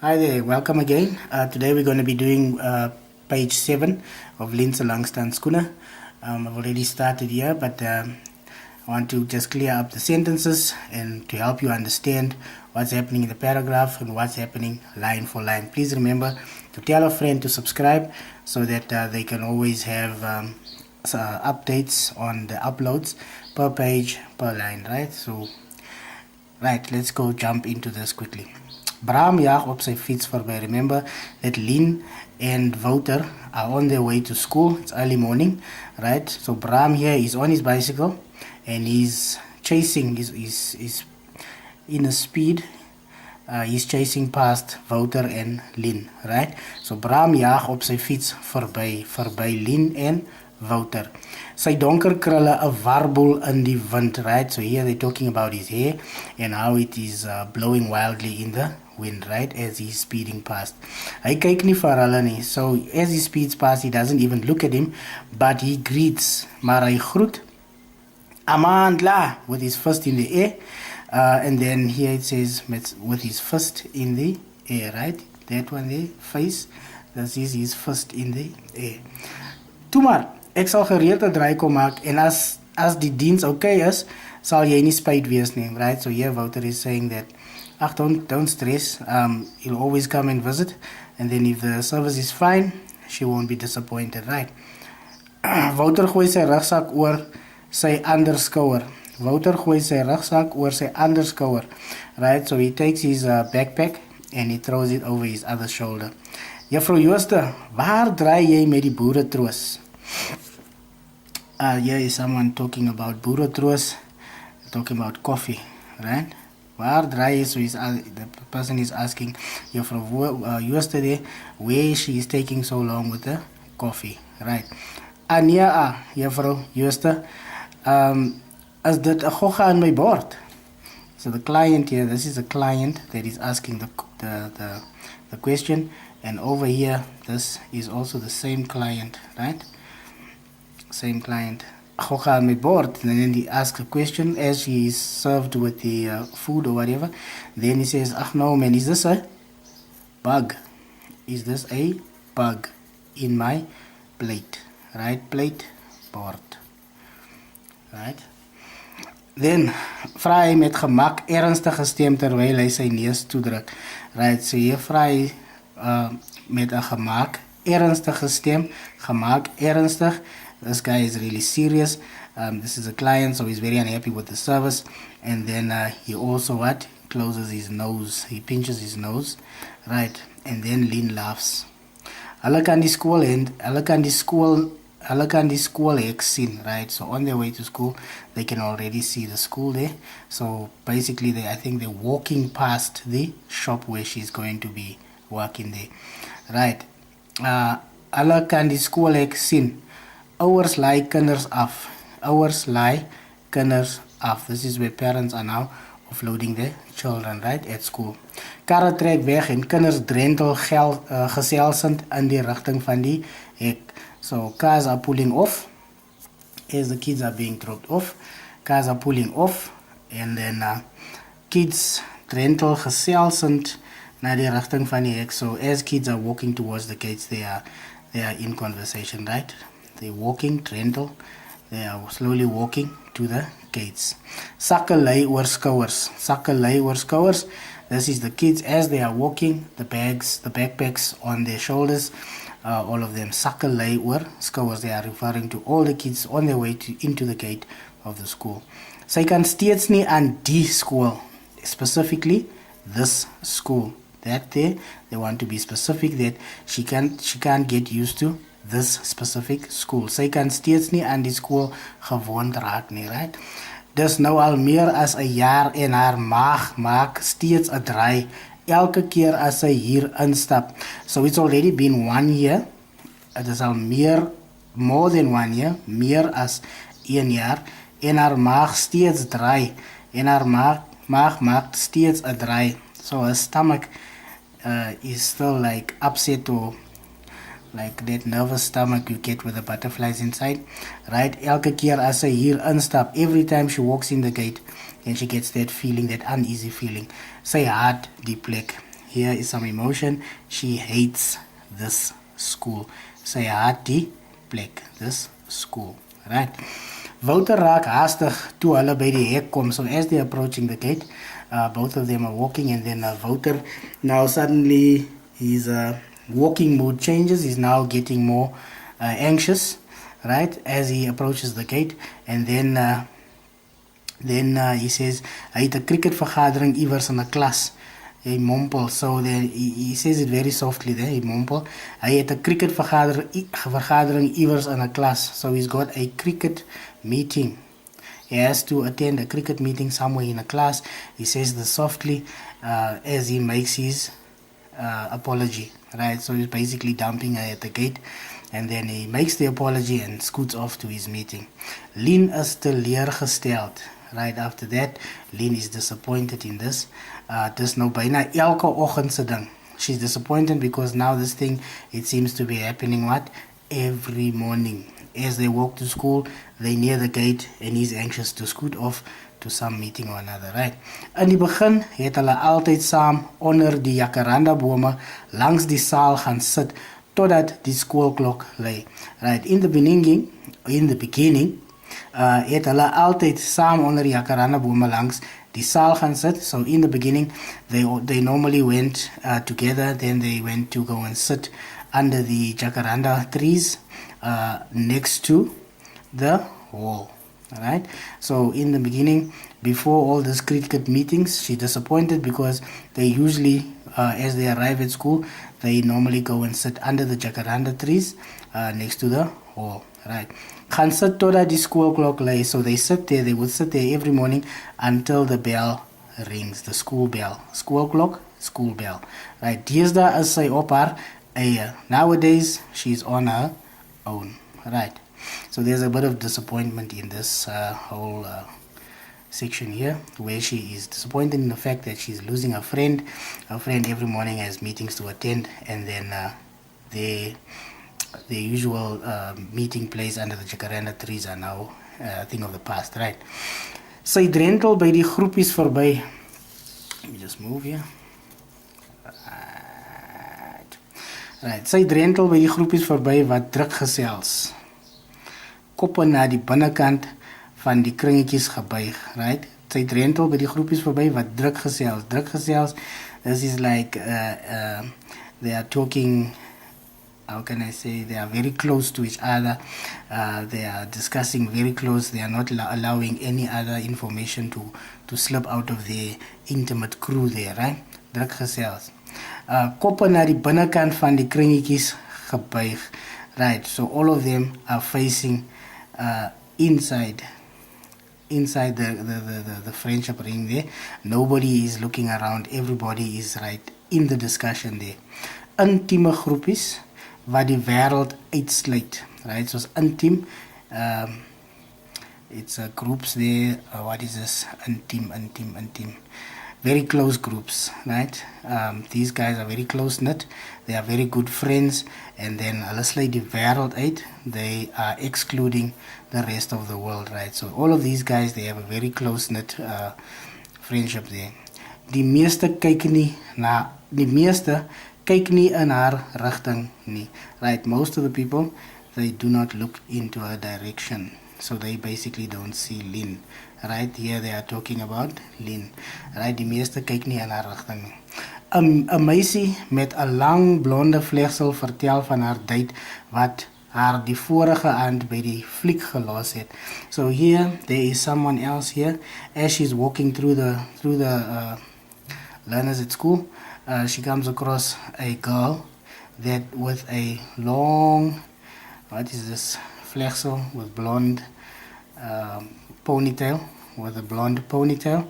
Hi there, welcome again. Today we're going to be doing page 7 of Linse Langstand Schooner. I've already started here, but I want to just clear up the sentences and to help you understand what's happening in the paragraph and what's happening line for line. Please remember to tell a friend to subscribe so that they can always have updates on the uploads per page, per line, right? So, right, let's go jump into this quickly. Bram jaag op sy fiets voorbij. Remember that Lynn and Wouter are on their way to school. It's early morning, right? So Bram here is on his bicycle and he's chasing, he's in a speed. He's chasing past Wouter and Lynn, right? So Bram jaag op sy fiets voorbij Lynn en Wouter. Sy donker krulle 'n warboel in die wind, right? So here they're talking about his hair and how it is blowing wildly in the wind, right, as he's speeding past. Hy kyk nie vir hulle nie. So as he speeds past, he doesn't even look at him, but he greets, maar hy groet Amandla with his fist in the air. And then here it says with his fist in the air, right? That one there, face, that is his fist in the air. Toe maar, ek sal gereeld 'n draai kom maak en as die diens okay is, sal jy nie spyt wees nie, right? So here Wouter is saying that don't stress, he'll always come and visit, and then if the service is fine, she won't be disappointed, right? Wouter gooi sy rugsak oor sy ander skouer. Wouter gooi sy rugsak oor sy ander skouer, right? So he takes his backpack and he throws it over his other shoulder. Juffrou Jooste, waar draai jy met die boeretroos? Here is someone talking about boeretroos, talking about coffee, right? Waar draai jy? So the person is asking Juffrou Jooste there where she is taking so long with the coffee, right? Ania, Juffrou Jooste, is dit 'n gogga aan my bord? So the client here, this is a client that is asking the question, and over here this is also the same client, right? Same client. Gogga aan my board. And then he asks a question as she is served with the food or whatever. Then he says, "Ach no man, is this a bug? Is this a bug in my plate?" Right? Plate, board. Right? Then vra hy met gemak ernstige stem terwyl hy sy neus toedruk. Right? So hier vra hy met 'n gemak ernstige stem, gemak ernstig. This guy is really serious. This is a client, so he's very unhappy with the service. And then he also closes his nose. He pinches his nose, right? And then Lynn laughs. Hulle kan die skool hek sien, right? So on their way to school, they can already see the school there. So basically, I think they're walking past the shop where she's going to be working there, right? Hulle kan die skool hek sien. Ouers laai kinders af. Ouers laai kinders af. This is where parents are now offloading their children, right, at school. Karre trek weg en kinders drentel geselsend in die rigting van die hek. So cars are pulling off as the kids are being dropped off. Cars are pulling off and then kids drentel geselsend na die rigting van die hek. So as kids are walking towards the gates, they are in conversation, right? They're walking, drentel. They are slowly walking to the gates. Sakke lei oor skouers. Sakke lei oor skouers. This is the kids as they are walking, the backpacks on their shoulders, all of them. Sakke lei oor skouers. They are referring to all the kids on their way into the gate of the school. Sy kan steeds nie aan die skool, specifically this school. That they want to be specific that she can't get used to this specific school. Sy kan steeds nie aan die skool gewoond raak nie, right? Dis nou al meer as 'n jaar en haar maag maak steeds 'n draai elke keer as sy hier instap. So it's already been 1 year. It is al more than 1 year, meer as 1 jaar en haar maag steeds draai en haar maag maak steeds 'n draai. So her stomach is still like upset or like that nervous stomach you get with the butterflies inside, right? Elke keer as sy hier instap, every time she walks in the gate, then she gets that feeling, that uneasy feeling. Sy haat die plek. here is some emotion. She hates this school. Sy haat die plek, this school, right? Wouter raak haastig toe hulle by die hek kom. So as they're approaching the gate, both of them are walking, and then Wouter, now suddenly his walking mood changes. He's now getting more anxious, right, as he approaches the gate. And then he says, hy het 'n cricketvergadering iewers in 'n klas. Hy mompel, so then he says it very softly there, hy mompel. Hy het 'n cricketvergadering iewers in 'n klas. So he's got a cricket meeting. He has to attend a cricket meeting somewhere in a class. He says this softly as he makes his apology, right? So he's basically dumping her at the gate, and then he makes the apology and scoots off to his meeting. Lien is teleurgesteld. Right after that, Lien is disappointed in this. Dis nou byna elke oggend se ding. She's disappointed because now this thing, it seems to be happening what? Every morning. As they walk to school, they near the gate, and he's anxious to scoot off to some meeting or another, right? In die begin het hulle altyd saam onder die jacaranda bome langs die saal gaan sit totdat die skoolklok lui. Right? In the beginning, het hulle altyd saam onder die jacaranda bome langs die saal gaan sit. So in the beginning, they normally went together. Then they went to go and sit under the jacaranda trees next to the wall. Right? So in the beginning, before all these cricket meetings, she's disappointed because they usually, as they arrive at school, they normally go and sit under the jacaranda trees next to the wall. Right? Gaan sit totdat die skoolklok lui. So they sit there, they would sit there every morning until the bell rings, the school bell. Skoolklok, school bell. Right? Deesdae is sy op haar eie. Nowadays, she's on her own. Right? So there's a bit of disappointment in this whole section here, where she is disappointed in the fact that she's losing a friend. Her friend every morning has meetings to attend, and then the usual meeting place under the jacaranda trees are now a thing of the past, right? Sy drentel by die groepies verby. Let me just move here. Right. Sy drentel by die groepies verby wat druk gesels. Koppe na die binnekant van die kringetjies gebuig, right? Sy drentel by die groepies verby wat druk gesels. Druk gesels, this is like they are talking, how can I say, they are very close to each other. They are discussing very close. They are not allowing any other information to slip out of their intimate crew there, right? Druk gesels. Koppe na die binnekant van die kringetjies gebuig. Right, so all of them are facing inside the friendship ring there. Nobody is looking around. Everybody is right in the discussion there. Intieme groepies wat die wêreld uitsluit. Right, so it's intiem. It's groups there. What is this? Intiem. Very close groups, right? These guys are very close knit. They are very good friends, and then hulle sluit die wêreld uit. They are excluding the rest of the world, right? So all of these guys, they have a very close knit friendship there. Die meeste kyk nie in haar rigting nie, right? Most of the people, they do not look into her direction. So they basically don't see Lien. Right, here they are talking about Lien. Right, die meeste kyk nie in haar rigting nie. 'n meisie met 'n lang blonde vlegsel vertel van haar date wat haar die vorige aand by die fliek gelos het. So here there is someone else here as she's walking through the learners at school. She comes across a girl that with a long, what is this, vlegsel with blonde ponytail, with a blonde ponytail,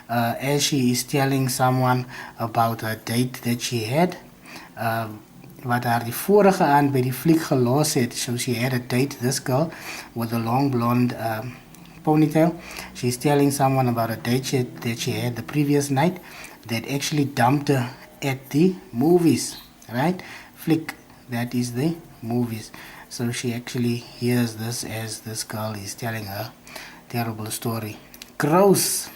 as she is telling someone about her date that she had, wat haar die vorige aand by die fliek gelos het. So she had a date, this girl with a long blonde ponytail. She's telling someone about a date that she had the previous night that actually dumped her at the movies, right? Flick, that is the movies. So she actually hears this as this girl is telling her terrible story. Gross.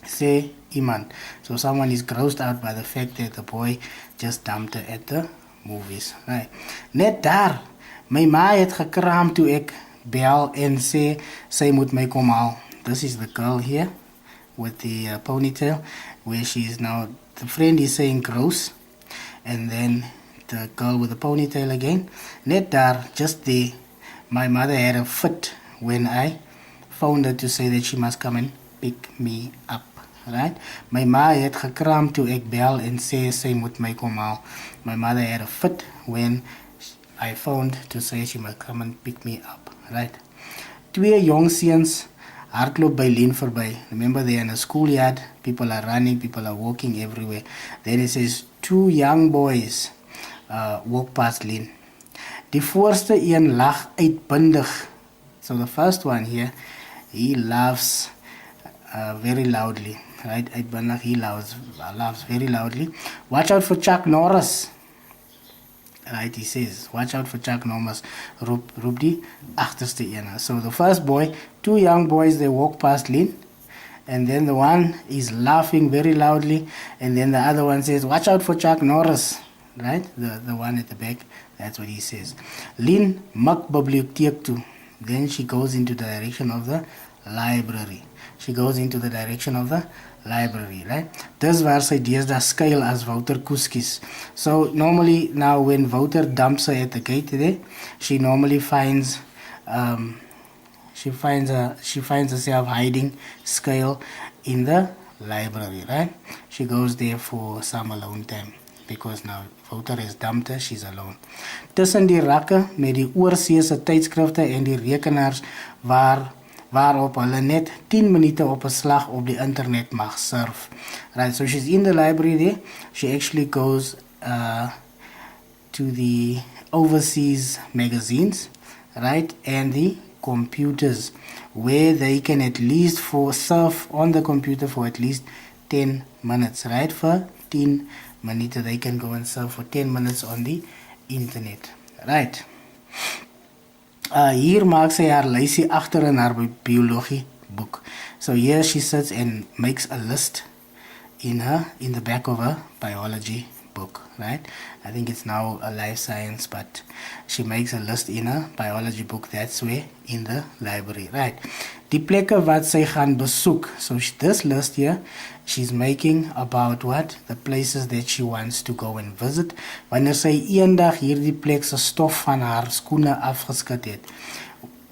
Say iemand. So someone is grossed out by the fact that the boy just dumped her at the movies. Right. Net daar. My ma het gekraam toe ek bel en sê sy moet my kom haal. This is the girl here with the ponytail, where she is now. The friend is saying gross, and then the girl with the ponytail again. Net daar, just there. My mother had a fit when I phoned her to say that she must come and pick me up. Right? My ma het gekraam toe ek bel en sê sy moet my kom haal. My mother had a fit when I phoned to say she must come and pick me up. Right? Twee jong seuns hardloop by Lien verby. Remember, they're in a schoolyard. People are running, people are walking everywhere. Then it says, two young boys walk past Lien. Die voorste een lag uitbundig. So the first one here, he laughs very loudly. Right? Uitbundig, he laughs very loudly. Watch out for Chuck Norris. Right, he says, watch out for Chuck Norris. Roep die agterste ene. So the first boy, two young boys, they walk past Lien. And then the one is laughing very loudly. And then the other one says, watch out for Chuck Norris. Right, the one at the back, that's what he says. Lien mak bibliotheek toe. Then she goes into the direction of the library. She goes into the direction of the library, right? Dis waar sy deesdae skuil as Wouter Koeskies. So normally now when Wouter dumps her at the gate there, she normally finds she finds herself hiding skuil in the library, right? She goes there for some alone time because now Wouter has dumped her, she's alone. Tussen die rakke met die oorseese tydskrifte en die rekenaars waarop hulle net 10 minute op 'n slag op die internet mag surf. Right, so she's in the library there. She actually goes to the overseas magazines, right, and the computers, where they can at least surf on the computer for at least 10 minutes, right? For 10 minutes, they can go and surf for 10 minutes on the internet, right? Hier maak sy haar lysie agter in haar biologie boek. So here she sits and makes a list in the back of her biology book, right? I think it's now a life science, but she makes a list in a biology book. That's where in the library, right? Die plekke wat sy gaan besoek. So this list here, she's making about what? The places that she wants to go and visit. Wanneer sy eendag hierdie plek se stof van haar skoene afgeskit het.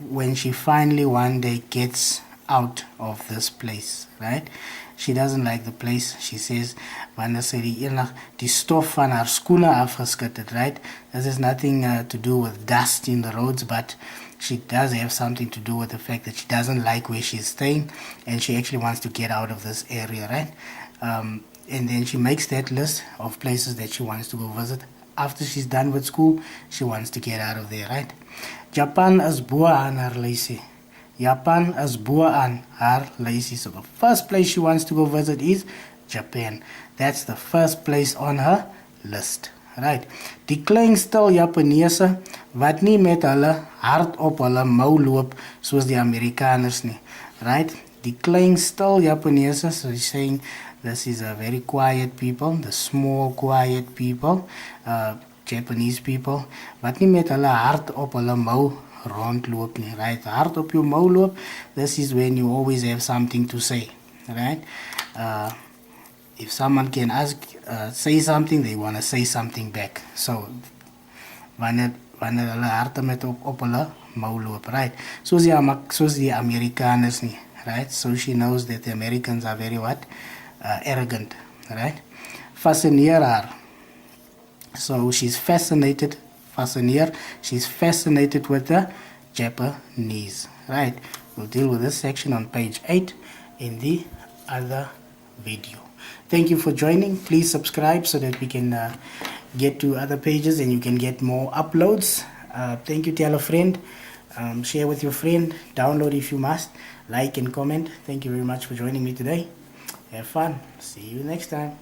When she finally one day gets out of this place, right? She doesn't like the place. She says, wanneer sy die stof van haar skoene afgeskit het, right? This has nothing to do with dust in the roads, but she does have something to do with the fact that she doesn't like where she's staying and she actually wants to get out of this area, right? And then she makes that list of places that she wants to go visit. After she's done with school, she wants to get out of there, right? Japan is bo aan haar lysie. Japan is bo aan haar lysie. So the first place she wants to go visit is Japan. That's the first place on her list. Right. Die klein stil Japaneese wat nie met hulle hart op hulle mou loop soos die Amerikaners nie. Right. Die klein stil Japaneese, so he's saying this is a very quiet people, the small quiet people, Japanese people, wat nie met hulle hart op hulle mou rondloop nie. Right. Hart op jou mou loop, this is when you always have something to say. Right. If someone can say something, they want to say something back. So, wanneer hulle harte met op hulle mou loop, right? Soos die Amerikaners nie, right? So she knows that the Americans are very what? Arrogant, right? Fascineer haar. So she's fascinated with the Japanese, right? We'll deal with this section on page 8 in the other video. Thank you for joining. Please subscribe so that we can get to other pages and you can get more uploads. Thank you. Tell a friend. Share with your friend. Download if you must. Like and comment. Thank you very much for joining me today. Have fun. See you next time.